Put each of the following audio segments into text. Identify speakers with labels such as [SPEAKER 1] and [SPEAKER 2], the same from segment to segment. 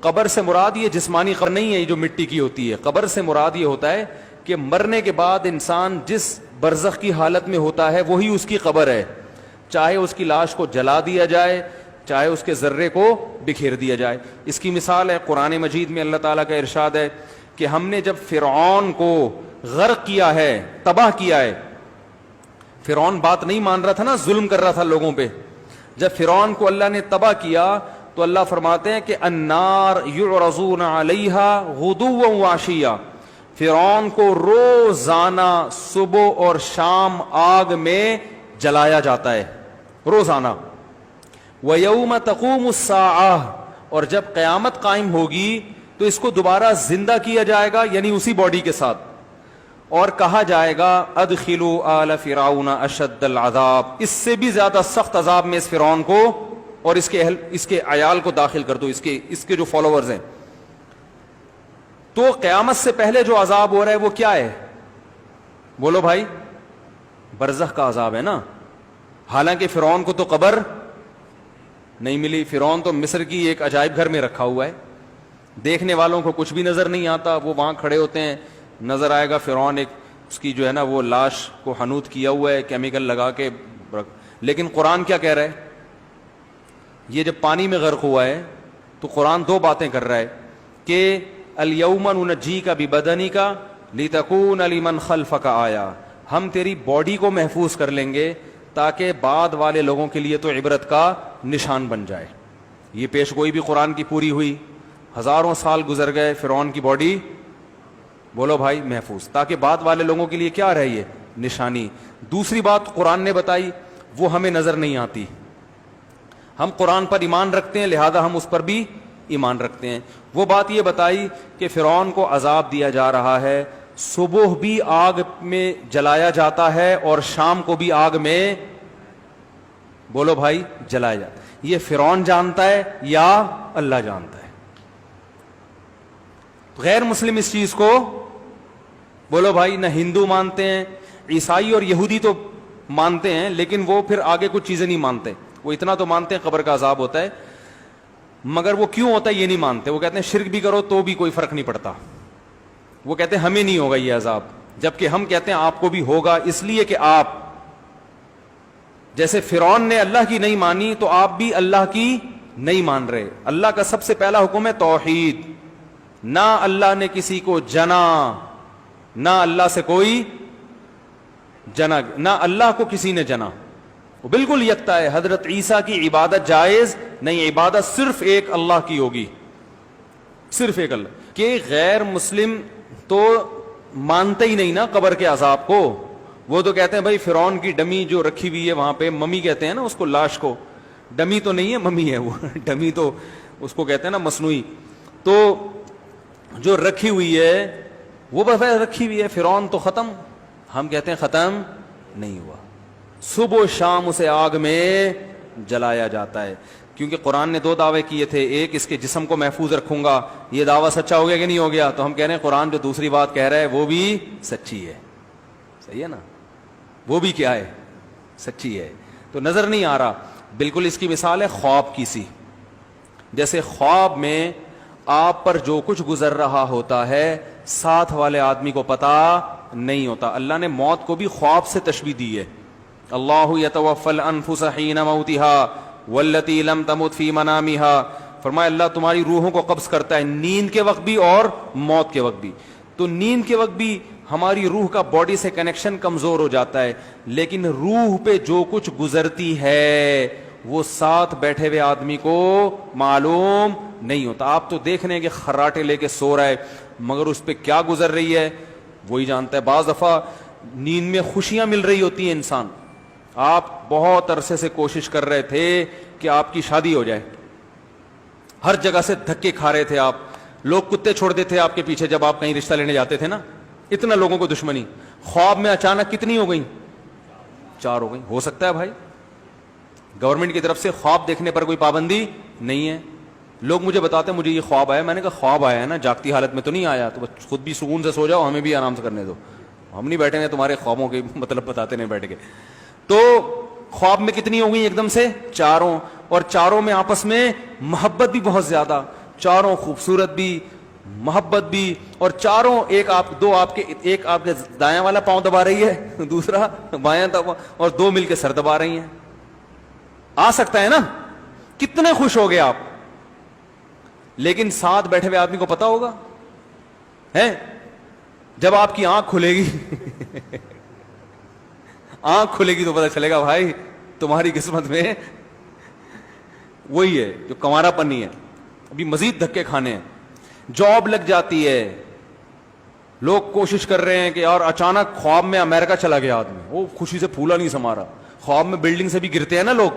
[SPEAKER 1] قبر سے مراد یہ جسمانی قبر نہیں ہے جو مٹی کی ہوتی ہے. قبر سے مراد یہ ہوتا ہے کہ مرنے کے بعد انسان جس برزخ کی حالت میں ہوتا ہے وہی اس کی قبر ہے. چاہے اس کی لاش کو جلا دیا جائے, چاہے اس کے ذرے کو بکھیر دیا جائے. اس کی مثال ہے قرآن مجید میں اللہ تعالیٰ کا ارشاد ہے کہ ہم نے جب فرعون کو غرق کیا ہے, تباہ کیا ہے. فرعون بات نہیں مان رہا تھا نا, ظلم کر رہا تھا لوگوں پہ. جب فرعون کو اللہ نے تباہ کیا تو اللہ فرماتے ہیں کہ النار یعرضون علیہا غدوا وعشیا, فرعون کو روزانہ صبح اور شام آگ میں جلایا جاتا ہے, روزانہ. وَيَوْمَ تَقُومُ السَّاعَةُ, اور جب قیامت قائم ہوگی تو اس کو دوبارہ زندہ کیا جائے گا, یعنی اسی باڈی کے ساتھ, اور کہا جائے گا ادخلوا آل فرعون اشد العذاب, اس سے بھی زیادہ سخت عذاب میں اس فرعون کو اور اس کے عیال کو داخل کر دو, اس کے جو فالوورز ہیں. تو قیامت سے پہلے جو عذاب ہو رہا ہے وہ کیا ہے؟ بولو بھائی, برزخ کا عذاب ہے نا. حالانکہ فرعون کو تو قبر نہیں ملی, فرعون تو مصر کی ایک عجائب گھر میں رکھا ہوا ہے, دیکھنے والوں کو کچھ بھی نظر نہیں آتا. وہ وہاں کھڑے ہوتے ہیں, نظر آئے گا فرعون ایک اس کی جو ہے نا وہ لاش کو حنوط کیا ہوا ہے کیمیکل لگا کے. لیکن قرآن کیا کہہ رہا ہے؟ یہ جب پانی میں غرق ہوا ہے تو قرآن دو باتیں کر رہا ہے کہ الیوم ننجیک ببدنک لتکون لمن خلفک آیا, ہم تیری باڈی کو محفوظ کر لیں گے تاکہ بعد والے لوگوں کے لیے تو عبرت کا نشان بن جائے. یہ پیش گوئی بھی قرآن کی پوری ہوئی. ہزاروں سال گزر گئے, فرعون کی باڈی بولو بھائی محفوظ, تاکہ بعد والے لوگوں کے لیے کیا رہی ہے؟ نشانی. دوسری بات قرآن نے بتائی وہ ہمیں نظر نہیں آتی. ہم قرآن پر ایمان رکھتے ہیں لہذا ہم اس پر بھی ایمان رکھتے ہیں. وہ بات یہ بتائی کہ فرعون کو عذاب دیا جا رہا ہے, صبح بھی آگ میں جلایا جاتا ہے اور شام کو بھی آگ میں بولو بھائی جلایا جاتا ہے. یہ فرعون جانتا ہے یا اللہ جانتا ہے؟ غیر مسلم اس چیز کو بولو بھائی نہ ہندو مانتے ہیں, عیسائی اور یہودی تو مانتے ہیں لیکن وہ پھر آگے کچھ چیزیں نہیں مانتے. وہ اتنا تو مانتے ہیں قبر کا عذاب ہوتا ہے, مگر وہ کیوں ہوتا ہے یہ نہیں مانتے. وہ کہتے ہیں شرک بھی کرو تو بھی کوئی فرق نہیں پڑتا. وہ کہتے ہیں ہمیں نہیں ہوگا یہ عذاب, جبکہ ہم کہتے ہیں آپ کو بھی ہوگا, اس لیے کہ آپ جیسے فرعون نے اللہ کی نہیں مانی تو آپ بھی اللہ کی نہیں مان رہے. اللہ کا سب سے پہلا حکم ہے توحید, نہ اللہ نے کسی کو جنا, نہ اللہ سے کوئی جنا, نہ اللہ کو کسی نے جنا, وہ بالکل یکتا ہے. حضرت عیسیٰ کی عبادت جائز نہیں, عبادت صرف ایک اللہ کی ہوگی, صرف ایک اللہ. کہ غیر مسلم تو مانتے ہی نہیں نا قبر کے عذاب کو. وہ تو کہتے ہیں بھائی فرعون کی ڈمی جو رکھی ہوئی ہے وہاں پہ, ممی کہتے ہیں نا اس کو, لاش کو ڈمی تو نہیں ہے ممی ہے وہ ڈمی تو اس کو کہتے ہیں نا مصنوعی. تو جو رکھی ہوئی ہے وہ بس رکھی ہوئی ہے, فرعون تو ختم. ہم کہتے ہیں ختم نہیں ہوا, صبح و شام اسے آگ میں جلایا جاتا ہے. کیونکہ قرآن نے دو دعوے کیے تھے, ایک اس کے جسم کو محفوظ رکھوں گا, یہ دعویٰ سچا ہو گیا کہ نہیں ہو گیا؟ تو ہم کہہ رہے ہیں قرآن جو دوسری بات کہہ رہا ہے وہ بھی سچی ہے. صحیح ہے نا, وہ بھی کیا ہے؟ سچی ہے. تو نظر نہیں آ رہا. بالکل اس کی مثال ہے خواب کی سی. جیسے خواب میں آپ پر جو کچھ گزر رہا ہوتا ہے ساتھ والے آدمی کو پتا نہیں ہوتا. اللہ نے موت کو بھی خواب سے تشبیہ دی ہے. اللہ یتوفی الانفس حین موتها والتی لم تمت فی منامها, فرمایا اللہ تمہاری روحوں کو قبض کرتا ہے نیند کے وقت بھی اور موت کے وقت بھی. تو نیند کے وقت بھی ہماری روح کا باڈی سے کنیکشن کمزور ہو جاتا ہے, لیکن روح پہ جو کچھ گزرتی ہے وہ ساتھ بیٹھے ہوئے آدمی کو معلوم نہیں ہوتا. آپ تو دیکھ رہے ہیں کہ خراٹے لے کے سو رہا ہے, مگر اس پہ کیا گزر رہی ہے وہی جانتا ہے. بعض دفعہ نیند میں خوشیاں مل رہی ہوتی ہیں انسان, آپ بہت عرصے سے کوشش کر رہے تھے کہ آپ کی شادی ہو جائے, ہر جگہ سے دھکے کھا رہے تھے آپ, لوگ کتے چھوڑتے تھے آپ کے پیچھے جب آپ کہیں رشتہ لینے جاتے تھے نا, اتنا لوگوں کو دشمنی. خواب میں اچانک کتنی ہو گئی؟ 4 ہو گئی. ہو سکتا ہے بھائی گورنمنٹ کی طرف سے خواب دیکھنے پر کوئی پابندی نہیں ہے. لوگ مجھے بتاتے ہیں مجھے یہ خواب آیا, میں نے کہا خواب آیا ہے نا, جاگتی حالت میں تو نہیں آیا, تو خود بھی سکون سے سو جاؤ, ہمیں بھی آرام سے کرنے دو, ہم نہیں بیٹھیں گے تمہارے خوابوں کے مطلب بتاتے نہیں بیٹھ کے. تو خواب میں کتنی ہو گئی ایک دم سے؟ 4. اور 4 میں آپس میں محبت بھی بہت زیادہ. چاروں خوبصورت بھی, محبت بھی, اور چاروں ایک آپ کے دایاں والا پاؤں دبا رہی ہے, دوسرا بایاں دبا, اور دو مل کے سر دبا رہی ہیں. آ سکتا ہے نا, کتنے خوش ہو گئے آپ. لیکن ساتھ بیٹھے ہوئے آدمی کو پتا ہوگا ہے, جب آپ کی آنکھ کھلے گی آنکھ کھلے گی تو پتا چلے گا بھائی تمہاری قسمت میں وہی ہے جو کنوارا پنی ہے, ابھی مزید دھکے کھانے ہیں. جاب لگ جاتی ہے, لوگ کوشش کر رہے ہیں کہ یار اچانک خواب میں امریکہ چلا گیا آدمی, وہ خوشی سے پھولا نہیں سما رہا. خواب میں بلڈنگ سے بھی گرتے ہیں نا لوگ,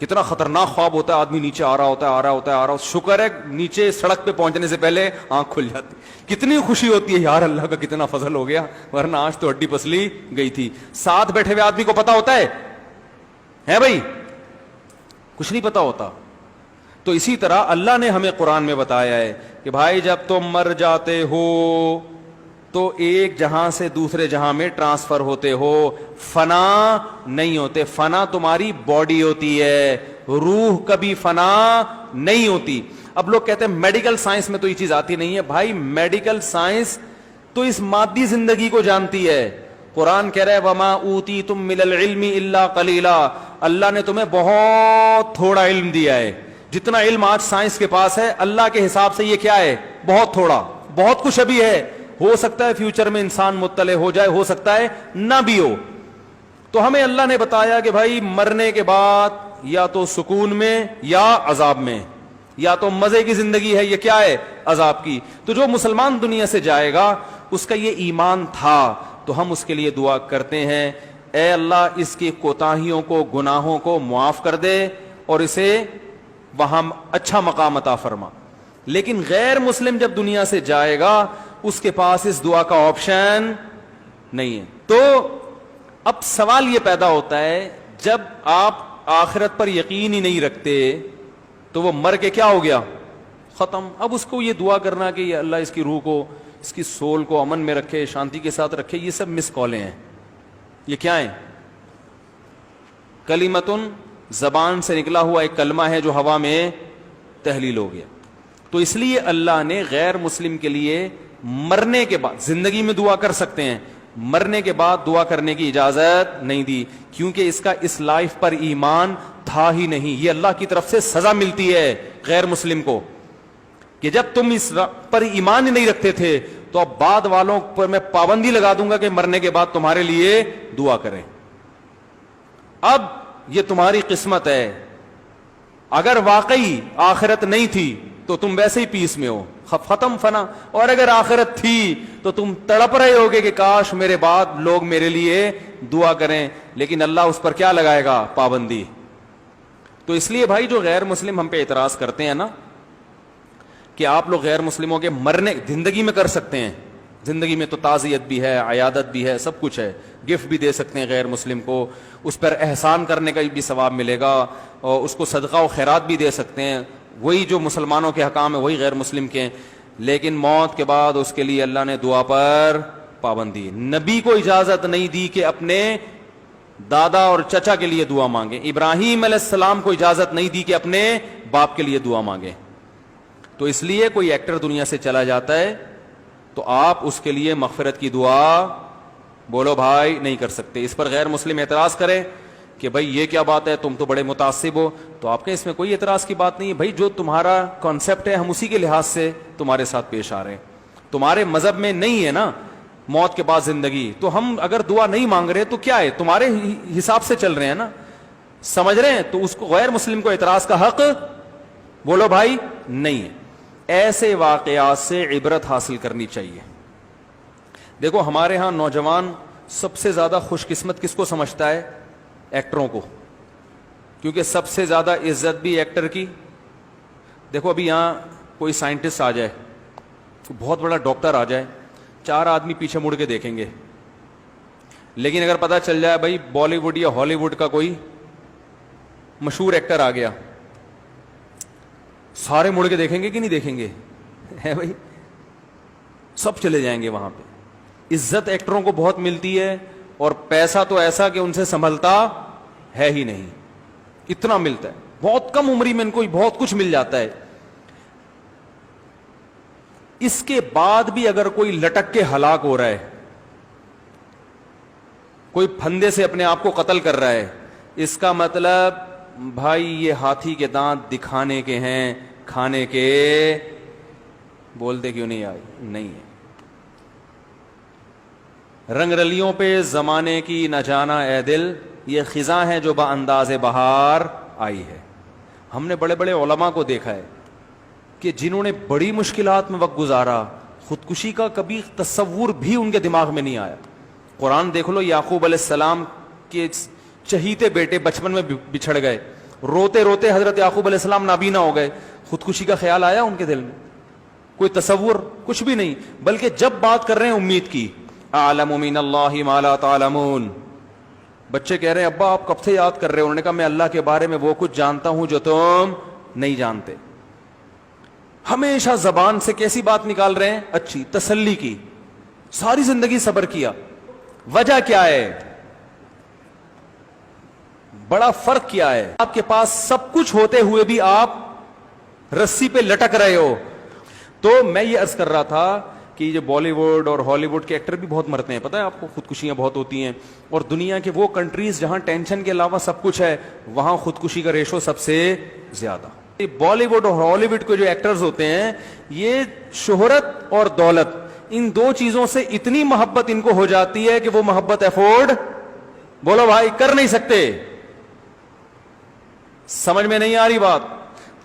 [SPEAKER 1] کتنا خطرناک خواب ہوتا ہے, آدمی نیچے آ رہا ہوتا ہے, شکر ہے نیچے سڑک پہ پہنچنے سے پہلے آنکھ کھل جاتی. کتنی خوشی ہوتی ہے یار, اللہ کا کتنا فضل ہو گیا, ورنہ آج تو ہڈی پسلی گئی تھی. ساتھ بیٹھے ہوئے آدمی کو پتا ہوتا ہے بھائی, کچھ نہیں پتا ہوتا. تو اسی طرح اللہ نے ہمیں قرآن میں بتایا ہے کہ بھائی جب تم مر جاتے ہو تو ایک جہاں سے دوسرے جہاں میں ٹرانسفر ہوتے ہو, فنا نہیں ہوتے. فنا تمہاری باڈی ہوتی ہے, روح کبھی فنا نہیں ہوتی. اب لوگ کہتے ہیں میڈیکل سائنس میں تو یہ چیز آتی نہیں ہے. بھائی میڈیکل سائنس تو اس مادی زندگی کو جانتی ہے. قرآن کہہ رہا ہے وما اوتیتم من العلم الا قلیلا, اللہ نے تمہیں بہت تھوڑا علم دیا ہے. جتنا علم آج سائنس کے پاس ہے اللہ کے حساب سے یہ کیا ہے, بہت تھوڑا. بہت کچھ ابھی ہے, ہو سکتا ہے فیوچر میں انسان مطلع ہو جائے, ہو سکتا ہے نہ بھی ہو. تو ہمیں اللہ نے بتایا کہ بھائی مرنے کے بعد یا تو سکون میں یا عذاب میں, یا تو مزے کی زندگی ہے یہ کیا ہے, عذاب کی. تو جو مسلمان دنیا سے جائے گا اس کا یہ ایمان تھا, تو ہم اس کے لیے دعا کرتے ہیں اے اللہ اس کی کوتاہیوں کو, گناہوں کو معاف کر دے اور اسے وہاں اچھا مقام عطا فرما. لیکن غیر مسلم جب دنیا سے جائے گا اس کے پاس اس دعا کا آپشن نہیں ہے. تو اب سوال یہ پیدا ہوتا ہے جب آپ آخرت پر یقین ہی نہیں رکھتے تو وہ مر کے کیا ہو گیا, ختم. اب اس کو یہ دعا کرنا کہ یہ اللہ اس کی روح کو, اس کی سول کو امن میں رکھے, شانتی کے ساتھ رکھے, یہ سب مس کالیں ہیں. یہ کیا ہیں, کلمتن زبان سے نکلا ہوا ایک کلمہ ہے جو ہوا میں تحلیل ہو گیا. تو اس لیے اللہ نے غیر مسلم کے لیے مرنے کے بعد, زندگی میں دعا کر سکتے ہیں, مرنے کے بعد دعا کرنے کی اجازت نہیں دی, کیونکہ اس کا اس لائف پر ایمان تھا ہی نہیں. یہ اللہ کی طرف سے سزا ملتی ہے غیر مسلم کو کہ جب تم اس پر ایمان ہی نہیں رکھتے تھے تو اب بعد والوں پر میں پابندی لگا دوں گا کہ مرنے کے بعد تمہارے لیے دعا کریں. اب یہ تمہاری قسمت ہے, اگر واقعی آخرت نہیں تھی تو تم ویسے ہی پیس میں ہو, ختم فنا. اور اگر آخرت تھی تو تم تڑپ رہے ہوگے کہ کاش میرے بعد لوگ میرے لیے دعا کریں, لیکن اللہ اس پر کیا لگائے گا, پابندی. تو اس لیے بھائی جو غیر مسلم ہم پہ اعتراض کرتے ہیں نا کہ آپ لوگ غیر مسلموں کے مرنے زندگی میں کر سکتے ہیں, زندگی میں تو تعزیت بھی ہے, عیادت بھی ہے, سب کچھ ہے, گفٹ بھی دے سکتے ہیں غیر مسلم کو, اس پر احسان کرنے کا بھی ثواب ملے گا, اور اس کو صدقہ و خیرات بھی دے سکتے ہیں, وہی جو مسلمانوں کے حکام ہے وہی غیر مسلم کے ہیں. لیکن موت کے بعد اس کے لیے اللہ نے دعا پر پابندی. نبی کو اجازت نہیں دی کہ اپنے دادا اور چچا کے لیے دعا مانگے. ابراہیم علیہ السلام کو اجازت نہیں دی کہ اپنے باپ کے لیے دعا مانگے. تو اس لیے کوئی ایکٹر دنیا سے چلا جاتا ہے تو آپ اس کے لیے مغفرت کی دعا بولو بھائی نہیں کر سکتے. اس پر غیر مسلم اعتراض کرے کہ بھائی یہ کیا بات ہے, تم تو بڑے متعصب ہو, تو آپ کے اس میں کوئی اعتراض کی بات نہیں ہے. بھائی جو تمہارا کانسیپٹ ہے ہم اسی کے لحاظ سے تمہارے ساتھ پیش آ رہے ہیں. تمہارے مذہب میں نہیں ہے نا موت کے بعد زندگی, تو ہم اگر دعا نہیں مانگ رہے تو کیا ہے, تمہارے حساب سے چل رہے ہیں نا, سمجھ رہے ہیں. تو اس کو غیر مسلم کو اعتراض کا حق بولو بھائی نہیں ہے. ایسے واقعات سے عبرت حاصل کرنی چاہیے. دیکھو ہمارے ہاں نوجوان سب سے زیادہ خوش قسمت کس کو سمجھتا ہے, ایکٹروں کو, کیونکہ سب سے زیادہ عزت بھی ایکٹر کی. دیکھو ابھی یہاں کوئی سائنٹسٹ آ جائے, بہت بڑا ڈاکٹر آ جائے, 4 آدمی پیچھے مڑ کے دیکھیں گے, لیکن اگر پتا چل جائے بھائی بالی ووڈ یا ہالی ووڈ کا کوئی مشہور ایکٹر آ گیا, سارے مڑ کے دیکھیں گے کہ نہیں دیکھیں گے, ہے بھائی, سب چلے جائیں گے وہاں پہ. عزت ایکٹروں کو بہت ملتی ہے, اور پیسہ تو ایسا کہ ان سے سنبھلتا ہے ہی نہیں, اتنا ملتا ہے. بہت کم عمری میں ان کو بہت کچھ مل جاتا ہے. اس کے بعد بھی اگر کوئی لٹک کے ہلاک ہو رہا ہے, کوئی پھندے سے اپنے آپ کو قتل کر رہا ہے, اس کا مطلب بھائی یہ ہاتھی کے دانت دکھانے کے ہیں, کھانے کے. بولتے کیوں نہیں آئی؟ نہیں ہے. رنگ رلیوں پہ زمانے کی نہ جانا اے دل, یہ خزاں ہے جو با انداز بہار آئی ہے. ہم نے بڑے بڑے علماء کو دیکھا ہے کہ جنہوں نے بڑی مشکلات میں وقت گزارا, خودکشی کا کبھی تصور بھی ان کے دماغ میں نہیں آیا. قرآن دیکھ لو, یعقوب علیہ السلام کے چہیتے بیٹے بچپن میں بچھڑ گئے, روتے روتے حضرت یعقوب علیہ السلام نابینا ہو گئے. خودکشی کا خیال آیا ان کے دل میں؟ کوئی تصور, کچھ بھی نہیں. بلکہ جب بات کر رہے ہیں امید کی, اعلم من اللہ ما لا تعلمون, بچے کہہ رہے ہیں ابا آپ کب سے یاد کر رہے ہو؟ انہوں نے کہا میں اللہ کے بارے میں وہ کچھ جانتا ہوں جو تم نہیں جانتے. ہمیشہ زبان سے کیسی بات نکال رہے ہیں؟ اچھی, تسلی کی. ساری زندگی صبر کیا. وجہ کیا ہے؟ بڑا فرق کیا ہے؟ آپ کے پاس سب کچھ ہوتے ہوئے بھی آپ رسی پہ لٹک رہے ہو. تو میں یہ عرض کر رہا تھا کہ یہ بالی ووڈ اور ہالی ووڈ کے ایکٹر بھی بہت مرتے ہیں, پتہ ہے آپ کو, خودکشیاں بہت ہوتی ہیں. اور دنیا کے وہ کنٹریز جہاں ٹینشن کے علاوہ سب کچھ ہے, وہاں خودکشی کا ریشو سب سے زیادہ. بالی ووڈ اور ہالی ووڈ کے جو ایکٹرز ہوتے ہیں, یہ شہرت اور دولت, ان دو چیزوں سے اتنی محبت ان کو ہو جاتی ہے کہ وہ محبت افورڈ, بولو بھائی, کر نہیں سکتے. سمجھ میں نہیں آ رہی بات؟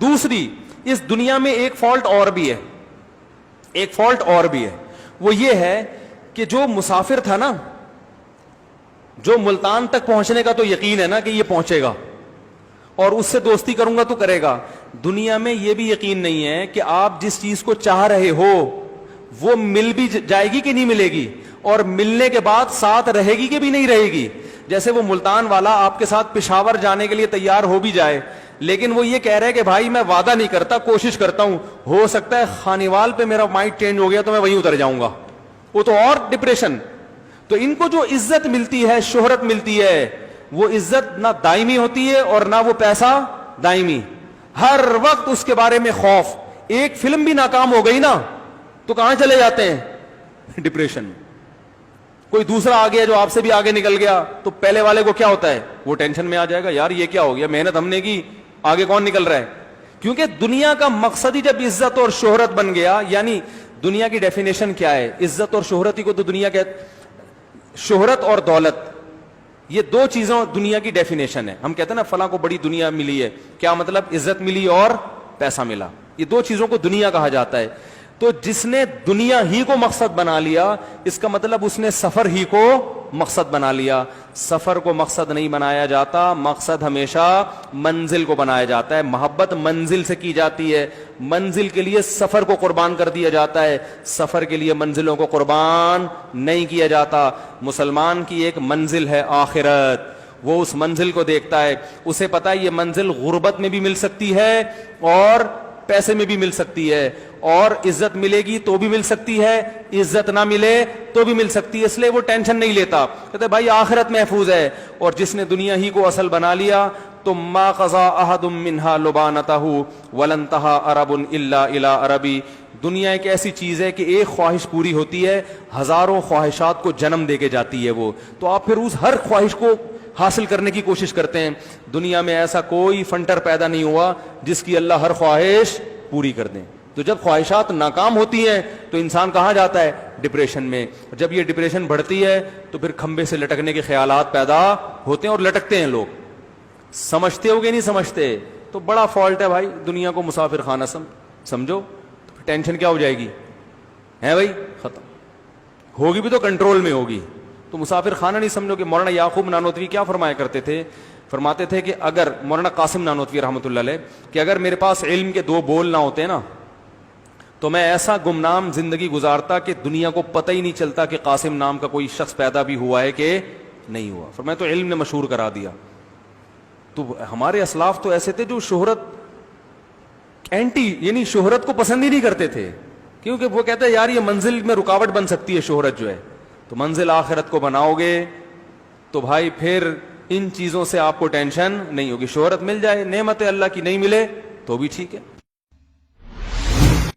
[SPEAKER 1] دوسری, اس دنیا میں ایک فالٹ اور بھی ہے, ایک فالٹ اور بھی ہے. وہ یہ ہے کہ جو مسافر تھا نا, جو ملتان تک پہنچنے کا تو یقین ہے نا کہ یہ پہنچے گا اور اس سے دوستی کروں گا تو کرے گا, دنیا میں یہ بھی یقین نہیں ہے کہ آپ جس چیز کو چاہ رہے ہو وہ مل بھی جائے گی کہ نہیں ملے گی, اور ملنے کے بعد ساتھ رہے گی کہ بھی نہیں رہے گی. جیسے وہ ملتان والا آپ کے ساتھ پشاور جانے کے لیے تیار ہو بھی جائے, لیکن وہ یہ کہہ رہے کہ بھائی میں وعدہ نہیں کرتا, کوشش کرتا ہوں, ہو سکتا ہے خانیوال پہ میرا مائنڈ چینج ہو گیا تو میں وہیں اتر جاؤں گا, وہ تو اور ڈپریشن. تو ان کو جو عزت ملتی ہے, شہرت ملتی ہے, وہ عزت نہ دائمی ہوتی ہے اور نہ وہ پیسہ دائمی. ہر وقت اس کے بارے میں خوف. ایک فلم بھی ناکام ہو گئی نا تو کہاں چلے جاتے ہیں؟ ڈپریشن. کوئی دوسرا آ گیا جو آپ سے بھی آگے نکل گیا تو پہلے والے کو کیا ہوتا ہے؟ وہ ٹینشن میں آ جائے گا, یار یہ کیا ہو گیا, محنت ہم نے کی, آگے کون نکل رہا ہے. کیونکہ دنیا کا مقصد ہی جب عزت اور شہرت بن گیا, یعنی دنیا کی ڈیفینیشن کیا ہے؟ عزت اور شہرت ہی کو تو دنیا کے, شہرت اور دولت, یہ دو چیزوں دنیا کی ڈیفینیشن ہے. ہم کہتے ہیں نا فلاں کو بڑی دنیا ملی ہے, کیا مطلب؟ عزت ملی اور پیسہ ملا, یہ دو چیزوں کو دنیا کہا جاتا ہے. تو جس نے دنیا ہی کو مقصد بنا لیا, اس کا مطلب اس نے سفر ہی کو مقصد بنا لیا. سفر کو مقصد نہیں بنایا جاتا, مقصد ہمیشہ منزل کو بنایا جاتا ہے. محبت منزل سے کی جاتی ہے, منزل کے لیے سفر کو قربان کر دیا جاتا ہے, سفر کے لیے منزلوں کو قربان نہیں کیا جاتا. مسلمان کی ایک منزل ہے آخرت, وہ اس منزل کو دیکھتا ہے, اسے پتا ہے یہ منزل غربت میں بھی مل سکتی ہے اور پیسے میں بھی مل سکتی ہے, اور عزت ملے گی تو بھی مل سکتی ہے, عزت نہ ملے تو بھی مل سکتی ہے, اس لیے وہ ٹینشن نہیں لیتا. کہتے بھائی آخرت محفوظ ہے. اور جس نے دنیا ہی کو اصل بنا لیا تو ما قضا احد منها لبانته ولن تها عرب الا الى عربی. دنیا ایک ایسی چیز ہے کہ ایک خواہش پوری ہوتی ہے, ہزاروں خواہشات کو جنم دے کے جاتی ہے وہ, تو آپ پھر اس ہر خواہش کو حاصل کرنے کی کوشش کرتے ہیں. دنیا میں ایسا کوئی فنٹر پیدا نہیں ہوا جس کی اللہ ہر خواہش پوری کر دیں. تو جب خواہشات ناکام ہوتی ہیں تو انسان کہاں جاتا ہے؟ ڈپریشن میں. جب یہ ڈپریشن بڑھتی ہے تو پھر کھمبے سے لٹکنے کے خیالات پیدا ہوتے ہیں اور لٹکتے ہیں لوگ. سمجھتے ہو گے نہیں سمجھتے؟ تو بڑا فالٹ ہے بھائی, دنیا کو مسافر خانہ سمجھو, تو ٹینشن کیا ہو جائے گی ہے بھائی؟ ختم ہوگی بھی تو کنٹرول میں ہوگی, تو مسافر خانہ نہیں سمجھو. کہ مولانا یعقوب نانوتوی کیا فرمایا کرتے تھے؟ فرماتے تھے کہ اگر, مولانا قاسم نانوتوی رحمۃ اللہ علیہ, کہ اگر میرے پاس علم کے دو بول نہ ہوتے نا تو میں ایسا گمنام زندگی گزارتا کہ دنیا کو پتہ ہی نہیں چلتا کہ قاسم نام کا کوئی شخص پیدا بھی ہوا ہے کہ نہیں ہوا. فرمایا تو علم نے مشہور کرا دیا. تو ہمارے اسلاف تو ایسے تھے جو شہرت اینٹی, یعنی شہرت کو پسند ہی نہیں کرتے تھے, کیونکہ وہ کہتے ہیں یار یہ منزل میں رکاوٹ بن سکتی ہے شہرت جو ہے. تو منزل آخرت کو بناؤ گے تو بھائی پھر ان چیزوں سے آپ کو ٹینشن نہیں ہوگی. شہرت مل جائے, نعمت اللہ کی, نہیں ملے تو بھی ٹھیک ہے.